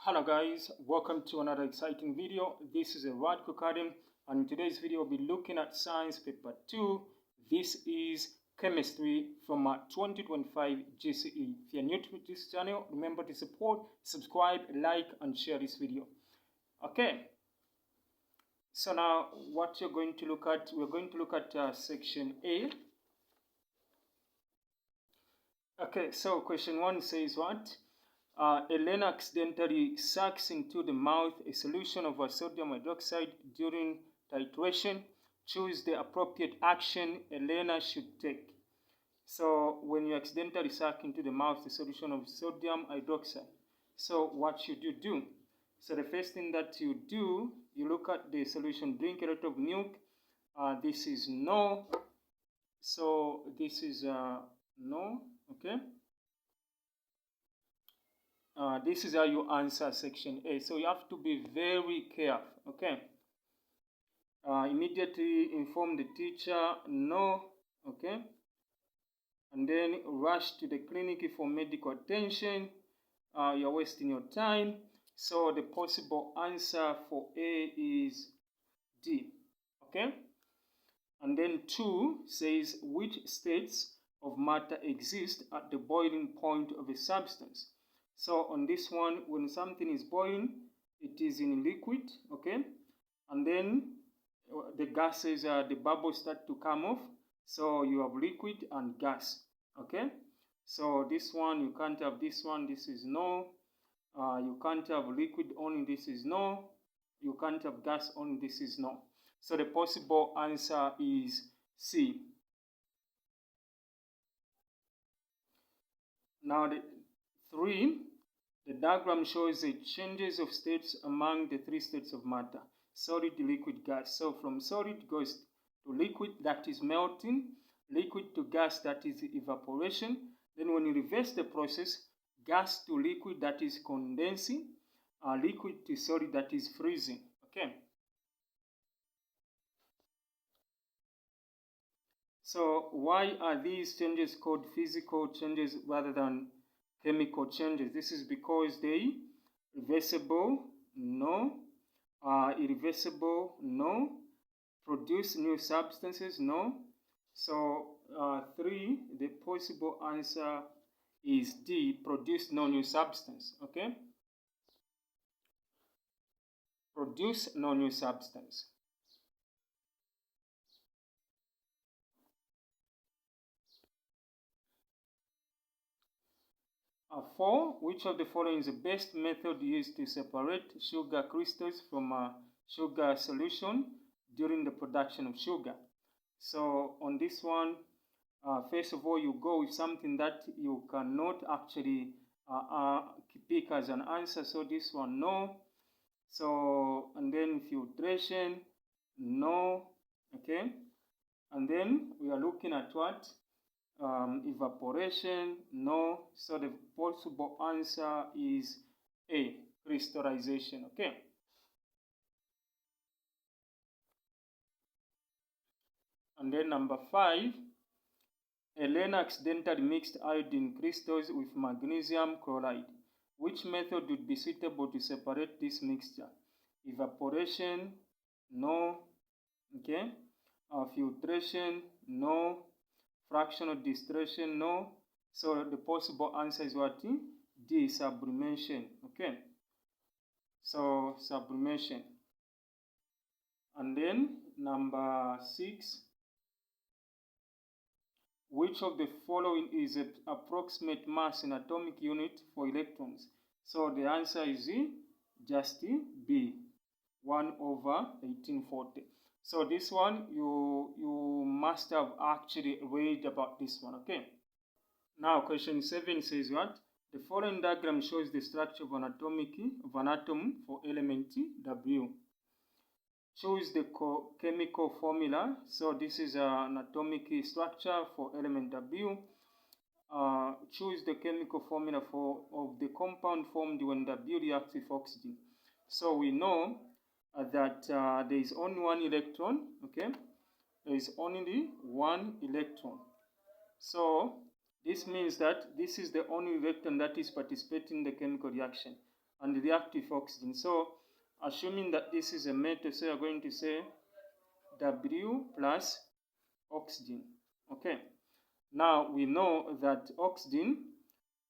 Hello guys, welcome to another exciting video. This is a Radco Academy, and in today's video we'll be looking at science paper 2. This is chemistry from 2025 GCE. If you're new to this channel, remember to support, subscribe, like and share this video. Okay, so now what you're going to look at, we're going to look at section A. Okay, so question 1 says what? Elena accidentally sucks into the mouth a solution of sodium hydroxide during titration. Choose the appropriate action Elena should take. So when you accidentally suck into the mouth a solution of sodium hydroxide, so what should you do? So the first thing that you do, you look at the solution, drink a lot of milk. This is no. So this is no, okay? This is how you answer section A. So you have to be very careful, okay? Immediately inform the teacher, no, okay? And then rush to the clinic for medical attention. You're wasting your time. So the possible answer for A is D, okay? And then 2 says, which states of matter exist at the boiling point of a substance? So on this one, when something is boiling, it is in liquid, okay? And then the gases, the bubbles start to come off. So you have liquid and gas, okay? So this one, you can't have this one, this is no. You can't have liquid only, this is no. You can't have gas only, this is no. So the possible answer is C. Now the 3, the diagram shows the changes of states among the 3 states of matter: solid, liquid, gas. So from solid goes to liquid, that is melting, liquid to gas, that is evaporation. Then when you reverse the process, gas to liquid, that is condensing, liquid to solid, that is freezing, okay? So why are these changes called physical changes rather than chemical changes? This is because they reversible, no, irreversible, no, produce new substances, no. So 3, the possible answer is D, produce no new substance, okay? Produce no new substance. 4, which of the following is the best method used to separate sugar crystals from a sugar solution during the production of sugar? So on this one, first of all, you go with something that you cannot actually pick as an answer. So this one, no. So, and then filtration, no, okay. And then we are looking at what? Evaporation, no. So the possible answer is A, crystallization, okay. And then number 5, Elena accidentally mixed iodine crystals with magnesium chloride. Which method would be suitable to separate this mixture? Evaporation, no, okay. Filtration, no. Fractional distillation, no. So the possible answer is what? D, sublimation, okay. So sublimation. And then number 6, which of the following is the approximate mass in atomic unit for electrons? So the answer is just B, 1/1840. So this one, you must have actually read about this one, okay? Now question 7 says what? The following diagram shows the structure of an atom for element W. Choose the chemical formula. So this is an atomic structure for element W. Choose the chemical formula of the compound formed when W reacts with oxygen. So we know that there is only one electron, okay? There is only one electron. So this means that this is the only electron that is participating in the chemical reaction. and reactive oxygen. So assuming that this is a metal, so you're going to say W plus oxygen. Okay. Now we know that oxygen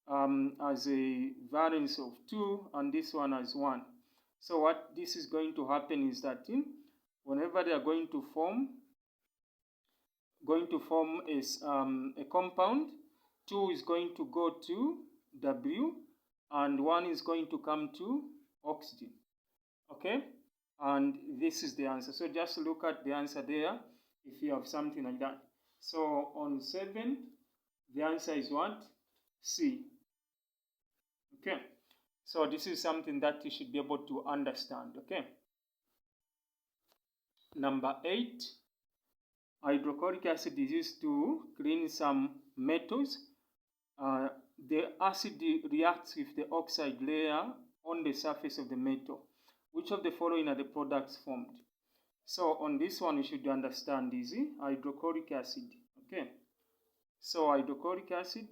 has a valence of 2 and this one has 1. So what this is going to happen is that whenever they are going to form a compound, 2 is going to go to W and 1 is going to come to oxygen. Okay, and this is the answer. So just look at the answer there if you have something like that. So on 7, the answer is what? C. Okay, so this is something that you should be able to understand. Okay, number 8, hydrochloric acid is used to clean some metals. The acid reacts with the oxide layer on the surface of the metal. Which of the following are the products formed? So on this one you should understand easy, hydrochloric acid. Okay, so hydrochloric acid.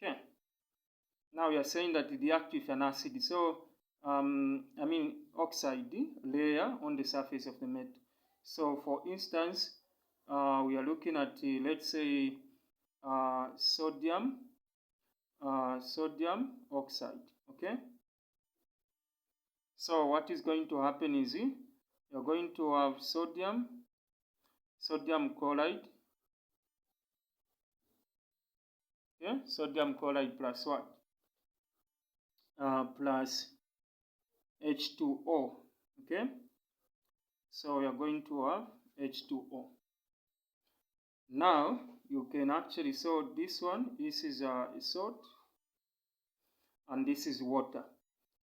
Okay, now we are saying that it reacts with an acid. So oxide layer on the surface of the metal. So for instance, we are looking at let's say sodium oxide. Okay, so what is going to happen is you're going to have sodium chloride. Okay, sodium chloride plus what? Plus H2O. Okay, so we are going to have H2O. Now you can actually, so this is a salt and this is water.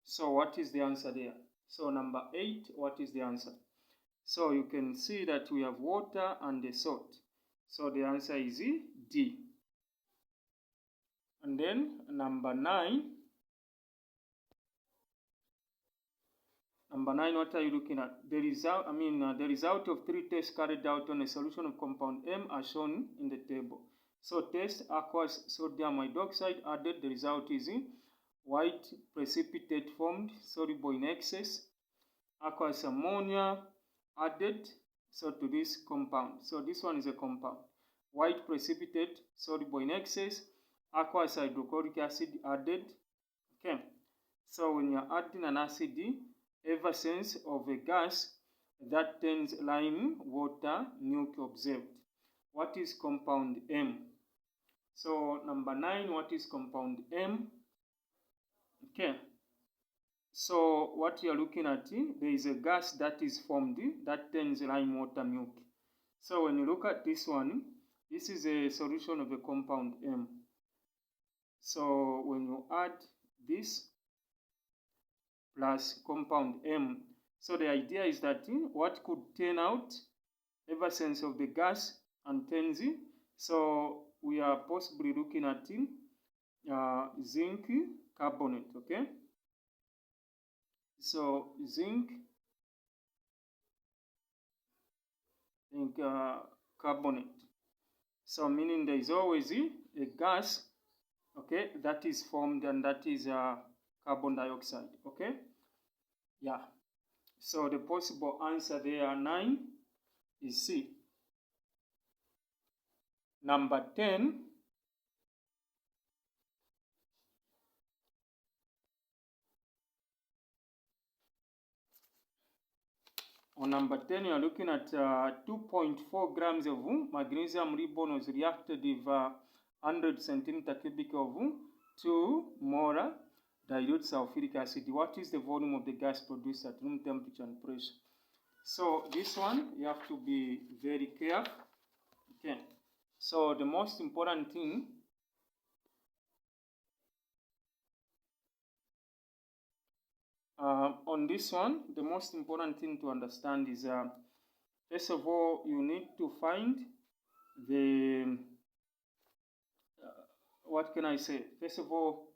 So what is the answer there? So number 8, what is the answer? So you can see that we have water and the salt. So the answer is D. And then number 9. Number 9, what are you looking at? The result of 3 tests carried out on a solution of compound M are shown in the table. So test aqueous sodium hydroxide added. The result is white precipitate formed, soluble in excess. Aqueous ammonia added, so to this compound. So this one is a compound. White precipitate, soluble in excess. Aqueous hydrochloric acid added. Okay, so when you're adding an acid, effervescence of a gas that turns lime water milk observed. What is compound M? So number 9, what is compound M? Okay, so what you are looking at, there is a gas that is formed that turns lime water milk. So when you look at this one, this is a solution of a compound M. So when you add this plus compound M, so the idea is that what could turn out effervescence of the gas and turns so we are possibly looking at zinc carbonate. Okay, so zinc carbonate. So meaning there is always a gas, okay, that is formed, and that is carbon dioxide. Okay, yeah. So the possible answer there 9 is C. Number 10. On number 10, you are looking at 2.4 grams of magnesium ribbon was reacted with 100 centimeter cubic of 2 molar dilute sulfuric acid. What is the volume of the gas produced at room temperature and pressure? So this one, you have to be very careful. Okay, so the most important thing on this one, the most important thing to understand is first of all, you need to find the what can I say? First of all,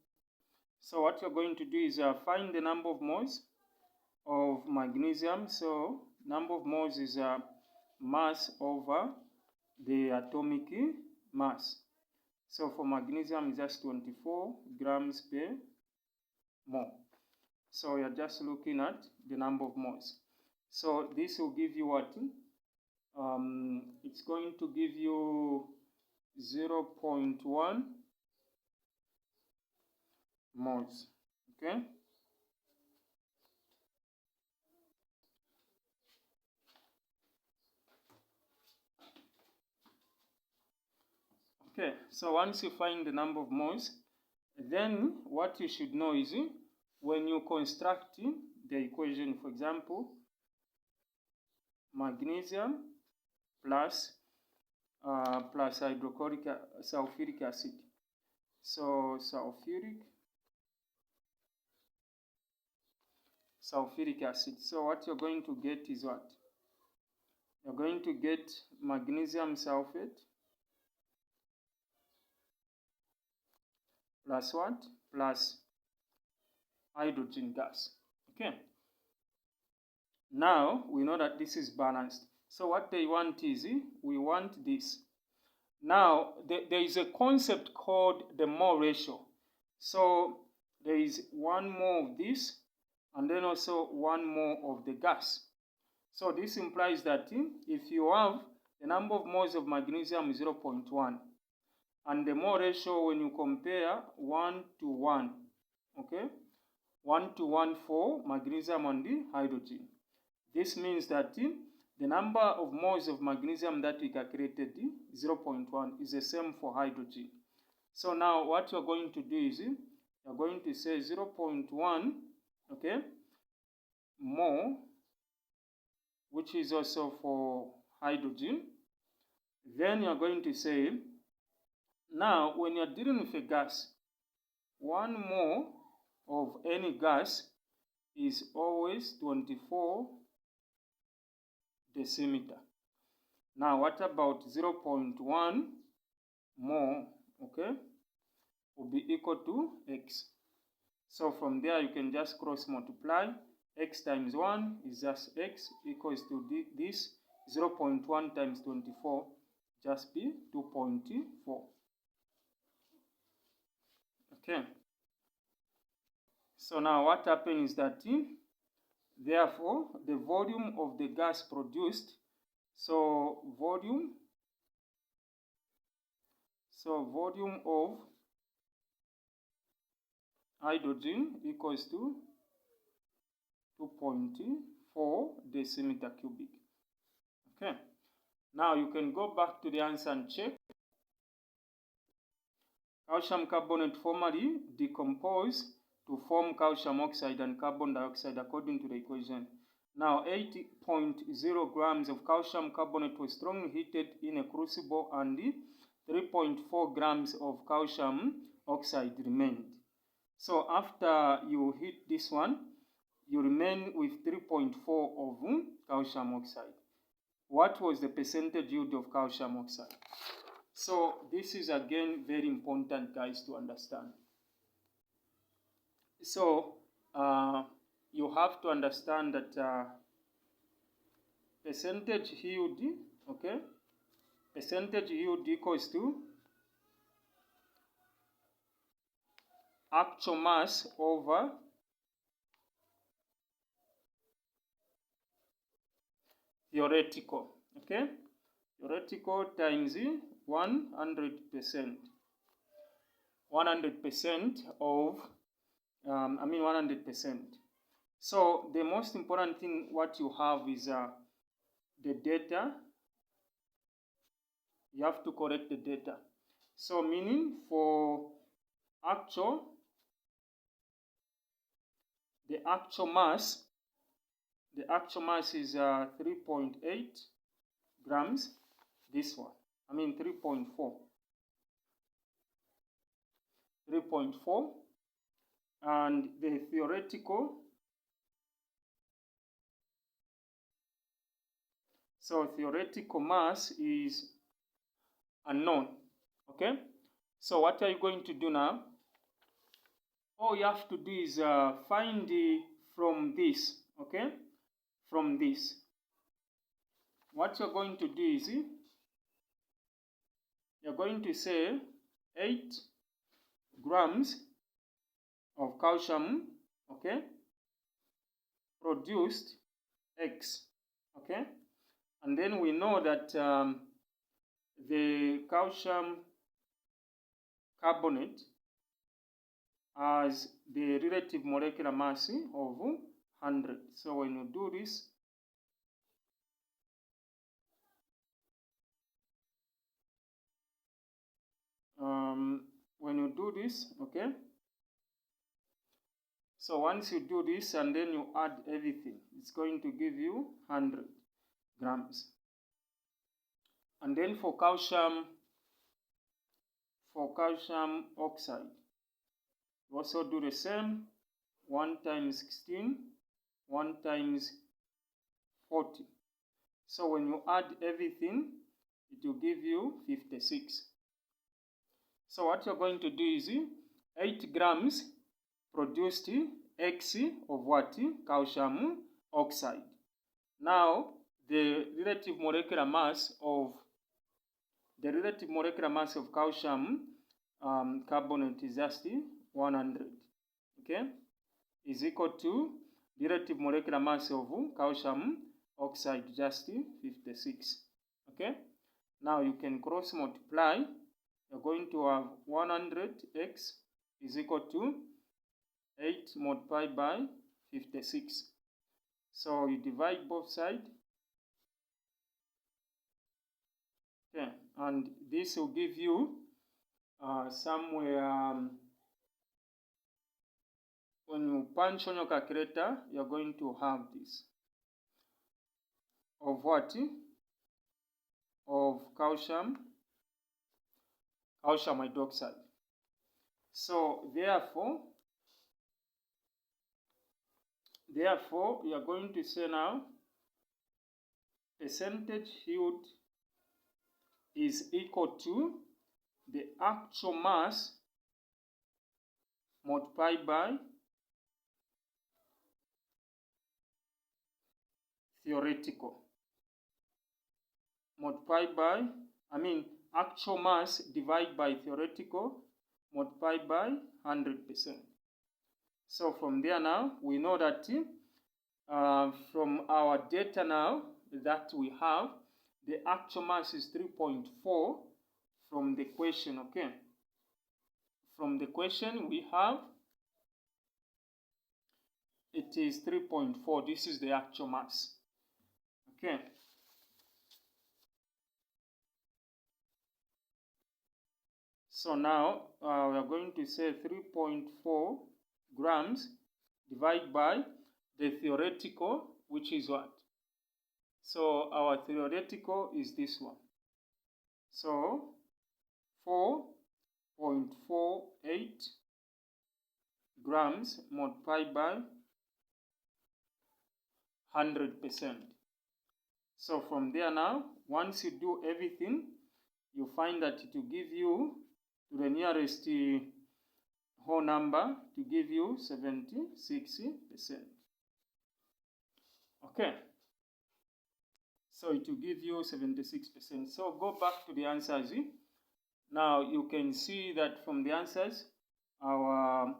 so what you're going to do is find the number of moles of magnesium. So number of moles is mass over the atomic mass. So for magnesium is just 24 grams per mole. So you're just looking at the number of moles. So this will give you what? It's going to give you 0.1 moles. Okay. Okay, so once you find the number of moles, then what you should know is when you construct the equation, for example, magnesium plus sulfuric acid. So sulfuric acid. So what you're going to get is what? You're going to get magnesium sulfate plus what? Plus hydrogen gas. Okay. Now we know that this is balanced. So what they want is, we want this. Now there is a concept called the mole ratio. So there is 1 mole of this and then also 1 mole of the gas. So this implies that if you have the number of moles of magnesium is 0.1 and the mole ratio when you compare 1 to 1, okay, 1 to 1 for magnesium and the hydrogen. This means that the number of moles of magnesium that we calculated, 0.1, is the same for hydrogen. So now what you're going to do is you're going to say 0.1, okay, mole, which is also for hydrogen. Then you're going to say, now when you're dealing with a gas, 1 mole of any gas is always 24 decimeter. Now what about 0.1 mole, okay, will be equal to x. So from there you can just cross multiply. X times 1 is just x equals to this 0.1 times 24 just be 2.4. Okay. So now what happens is that therefore the volume of the gas produced, so volume of hydrogen equals to 2.4 decimeter cubic. Okay. Now you can go back to the answer and check. Calcium carbonate formerly decompose to form calcium oxide and carbon dioxide according to the equation. Now 80.0 grams of calcium carbonate was strongly heated in a crucible and 3.4 grams of calcium oxide remained. So after you heat this one, you remain with 3.4 of calcium oxide. What was the percentage yield of calcium oxide? So this is again very important, guys, to understand. So you have to understand that percentage yield, okay, percentage yield equals to actual mass over theoretical, okay, theoretical times 100%. 100% of 100%. So the most important thing what you have is the data. You have to correct the data. So meaning for the actual mass is 3.8 grams. This one, 3.4. 3.4, and the theoretical, so theoretical mass is unknown. Okay, so what are you going to do now? All you have to do is find from this, okay, from this. What you're going to do is you're going to say 8 grams of calcium, okay, produced X, okay, and then we know that the calcium carbonate has the relative molecular mass of 100. So when you do this, okay, so once you do this and then you add everything, it's going to give you 100 grams. And then for calcium oxide, you also do the same. 1 times 16, 1 times 40. So when you add everything, it will give you 56. So what you're going to do is 8 grams produced X of what? Calcium oxide. Now the relative molecular mass of calcium carbonate is just 100. Okay, is equal to the relative molecular mass of calcium oxide, just 56. Okay, now you can cross multiply. You're going to have 100x is equal to 8 multiplied by 56. So you divide both sides. Okay, and this will give you somewhere, when you punch on your calculator, you're going to have this of what? Of calcium hydroxide. So therefore you are going to say now percentage yield is equal to the actual mass multiplied by theoretical, actual mass divided by theoretical multiplied by 100%. So from there now, we know that from our data now that we have, the actual mass is 3.4 from the question, okay? From the question we have, it is 3.4. This is the actual mass, okay? So now we are going to say 3.4 grams divided by the theoretical, which is what? So our theoretical is this one. So 4.48 grams multiplied by 100%. So from there now, once you do everything, you find that it will give you to the nearest whole number to give you 76%. Okay. So it will give you 76%. So go back to the answers. Now you can see that from the answers, our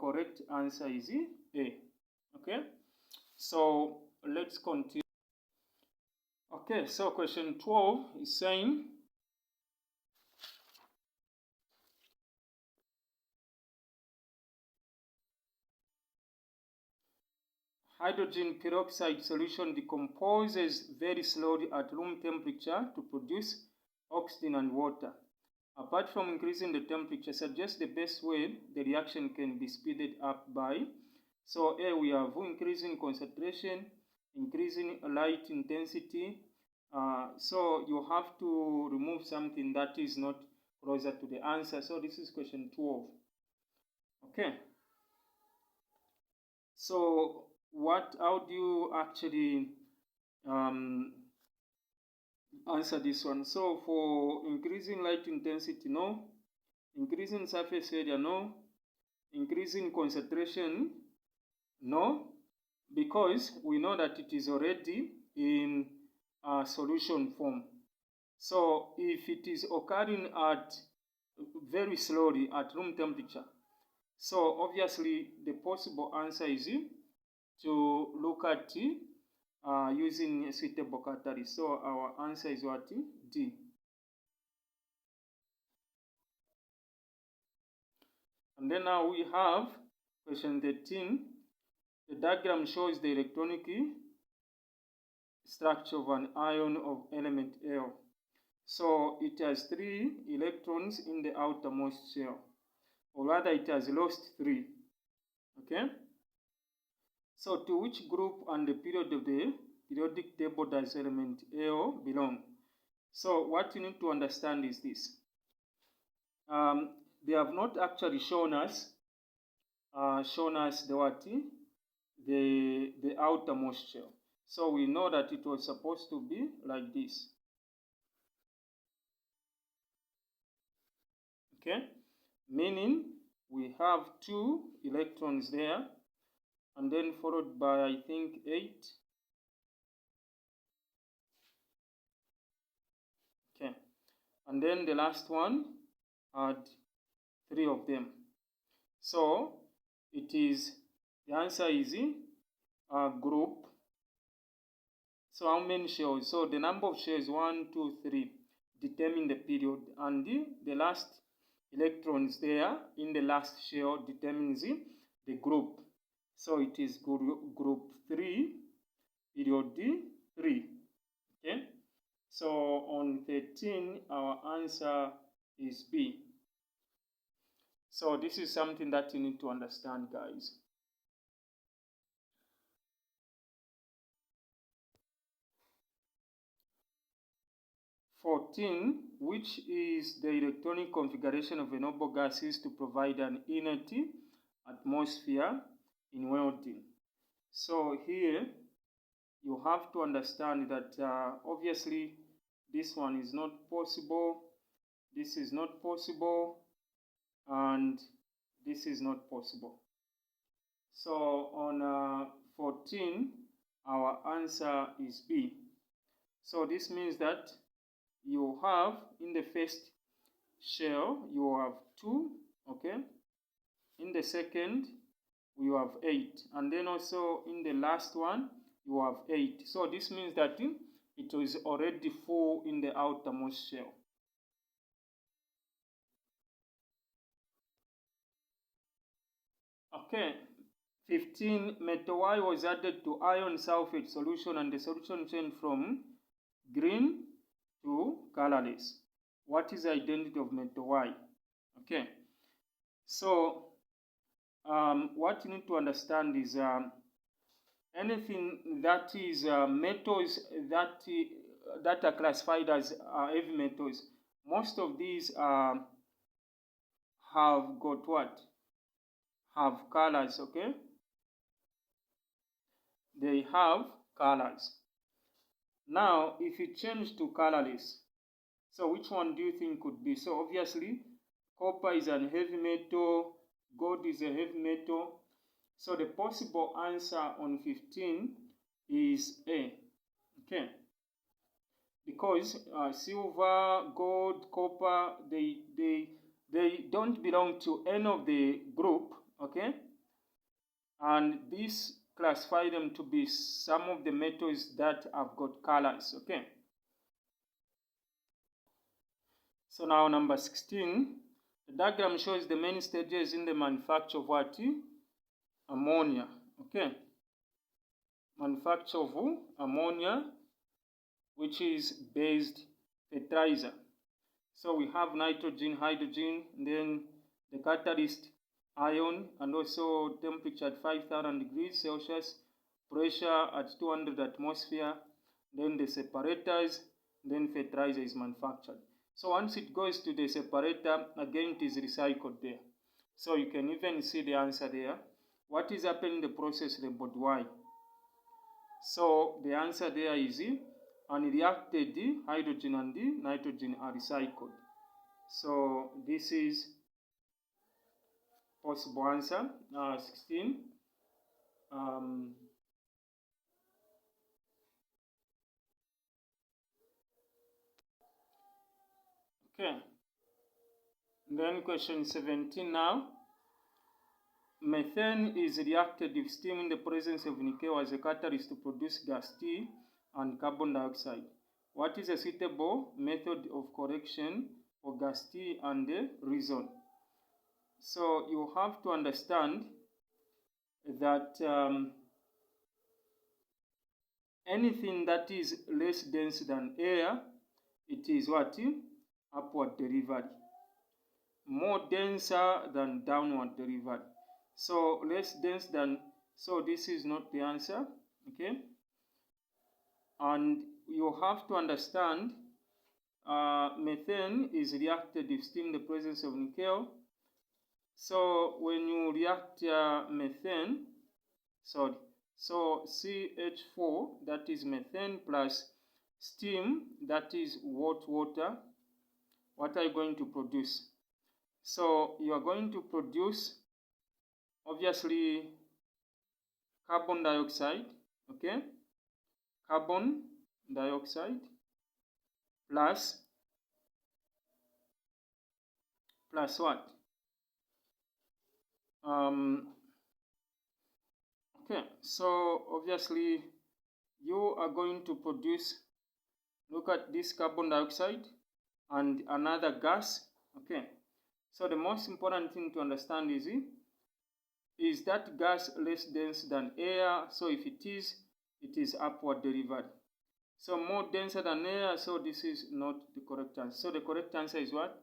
correct answer is A. Okay. So let's continue. Okay, so question 12 is saying, hydrogen peroxide solution decomposes very slowly at room temperature to produce oxygen and water. Apart from increasing the temperature, suggest the best way the reaction can be speeded up by. So A, we have increasing concentration, increasing light intensity. So you have to remove something that is not closer to the answer. So this is question 12. Okay. So how do you actually answer this one? So for increasing light intensity, no. Increasing surface area, no. Increasing concentration, no, because we know that it is already in solution form. So if it is occurring at very slowly at room temperature. So obviously the possible answer is to look at using a suitable catalyst. So our answer is what? D. And then now we have question 13. The diagram shows the electronic structure of an ion of element L. So it has 3 electrons in the outermost shell, or rather it has lost 3. Okay? So to which group and the period of the periodic table does element L belong? So what you need to understand is this. They have not actually shown us the what? The outermost shell. So we know that it was supposed to be like this. Okay? Meaning we have 2 electrons there, and then followed by, I think, 8. Okay. And then the last one had 3 of them. So it is, the answer is a group. So how many shells? So the number of shells, 1, 2, 3, determine the period, and the last electrons there in the last shell determines the group. So it is group 3, period 3. Okay. So on 13, our answer is B. So this is something that you need to understand, guys. Which is the electronic configuration of a noble gases to provide an inert atmosphere in welding? So here you have to understand that obviously this one is not possible, this is not possible, and this is not possible. So on 14, our answer is B. So this means that you have in the first shell you have 2, okay? In the second you have 8, and then also in the last one you have 8. So this means that it was already full in the outermost shell. Okay. 15, metal Y was added to iron sulfate solution and the solution changed from green to colorless. What is the identity of metal Y? Okay. So what you need to understand is anything that is metals that are classified as heavy metals, most of these have got what? Have colors, okay? They have colors. Now, if you change to colorless, so which one do you think could be? So obviously, copper is a heavy metal, gold is a heavy metal. So the possible answer on 15 is A. Okay. Because silver, gold, copper, they don't belong to any of the group, okay? And this classify them to be some of the metals that have got colors, okay? So now number 16, the diagram shows the main stages in the manufacture of what? Ammonia, okay? Manufacture of ammonia, which is based fertilizer. So we have nitrogen, hydrogen, then the catalyst ion, and also temperature at 5,000 degrees Celsius, pressure at 200 atmosphere, then the separators, then fertilizer is manufactured. So once it goes to the separator, again it is recycled there. So you can even see the answer there. What is happening in the process labeled Y? So the answer there is unreacted hydrogen and the nitrogen are recycled. So this is possible answer 16. Okay. Then question 17 now. Methane is reacted with steam in the presence of nickel as a catalyst to produce gas T and carbon dioxide. What is a suitable method of correction for gas T and the reason? So you have to understand that anything that is less dense than air, it is what? Upward delivery. More denser than downward delivery. So less dense than, so this is not the answer, okay? And you have to understand methane is reacted with steam in the presence of nickel. So when you react methane, so CH4, that is methane, plus steam, that is water, what are you going to produce? So you are going to produce, obviously, carbon dioxide, okay? Carbon dioxide plus what? Okay, so obviously you are going to produce, look at this carbon dioxide and another gas, okay? So the most important thing to understand is that gas less dense than air? So if it is upward delivery. So more denser than air, so this is not the correct answer. So the correct answer is what?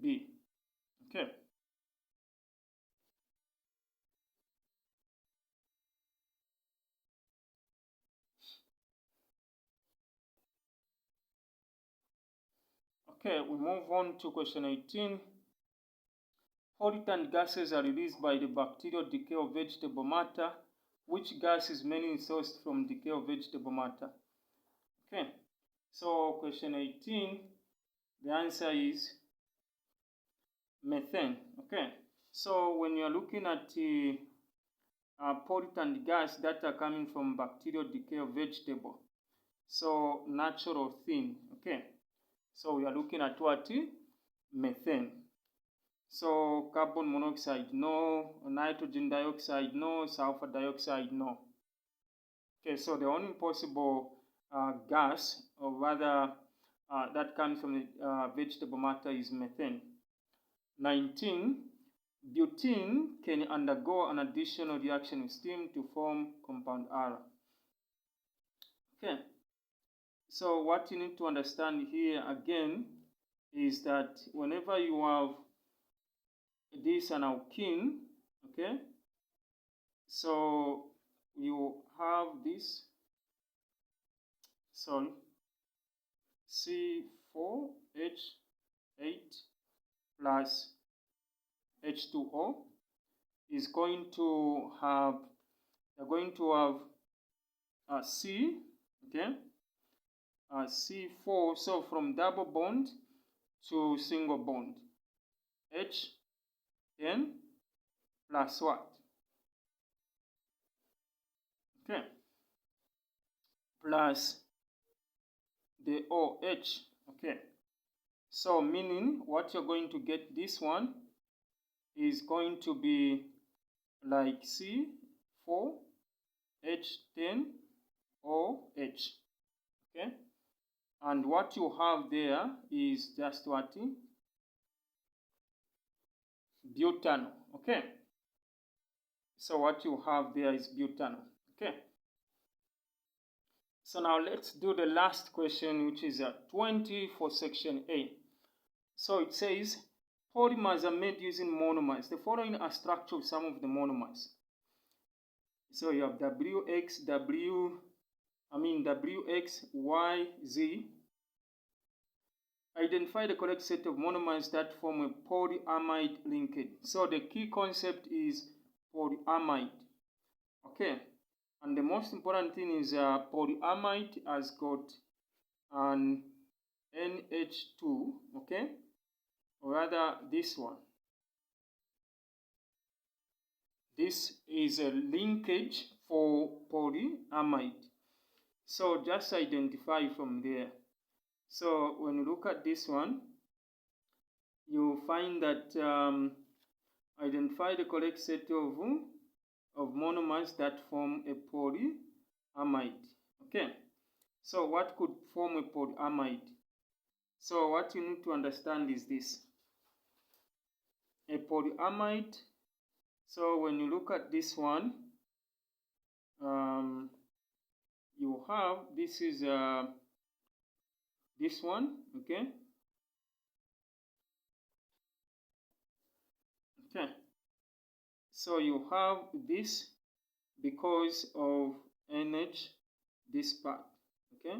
B. Okay. Okay, we move on to question 18. Pollutant gases are released by the bacterial decay of vegetable matter. Which gas is mainly sourced from decay of vegetable matter? Okay, so question 18, the answer is methane. Okay, so when you're looking at the pollutant gas that are coming from bacterial decay of vegetable, so natural thing, okay, so we are looking at what? Methane. So carbon monoxide, no. Nitrogen dioxide, no. Sulfur dioxide, no. Okay, so the only possible gas, or rather that comes from the vegetable matter, is methane. 19. Butene can undergo an additional reaction with steam to form compound R. Okay, so what you need to understand here again is that whenever you have this an alkene, okay, so you have this, sorry, C4H8 plus H2O is going to have, you're going to have a C, okay, C4, so from double bond to single bond, H10 plus what? Okay, plus the OH, okay. So meaning what you're going to get, this one is going to be like C4H10OH, okay. And what you have there is just what? Butanol, okay. So what you have there is butanol, okay. So now let's do the last question, which is 20 for section A. So it says, polymers are made using monomers. The following are structure of some of the monomers. So you have WX, Y, Z. Identify the correct set of monomers that form a polyamide linkage. So the key concept is polyamide, okay. And the most important thing is polyamide has got an NH2, okay, or rather this one. This is a linkage for polyamide. So just identify from there. So when you look at this one, you find that identify the correct set of monomers that form a polyamide. Okay, so what could form a polyamide? So what you need to understand is this. A polyamide, so when you look at this one, you have, this is this one, okay? Okay, so you have this because of NH, this part, okay?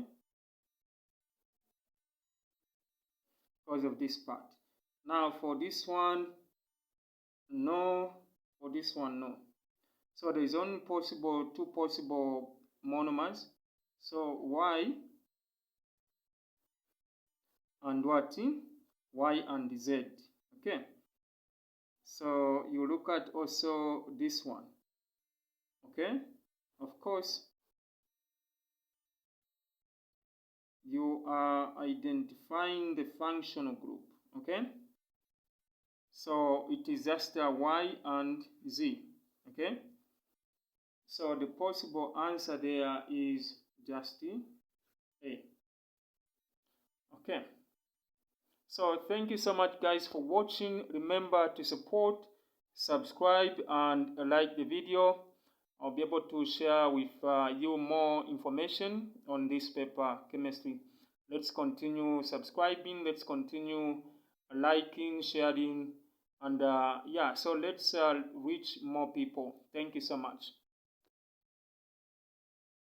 Because of this part. Now for this one, no. For this one, no. So there is only two possible monomers. So Y and what? Y and Z. Okay. So you look at also this one. Okay. Of course, you are identifying the functional group. Okay. So it is just a Y and Z. Okay. So the possible answer there is just A. Okay. So thank you so much guys for watching. Remember to support, subscribe and like the video. I'll be able to share with you more information on this paper, chemistry. Let's continue subscribing, let's continue liking, sharing, and yeah, so let's reach more people. Thank you so much.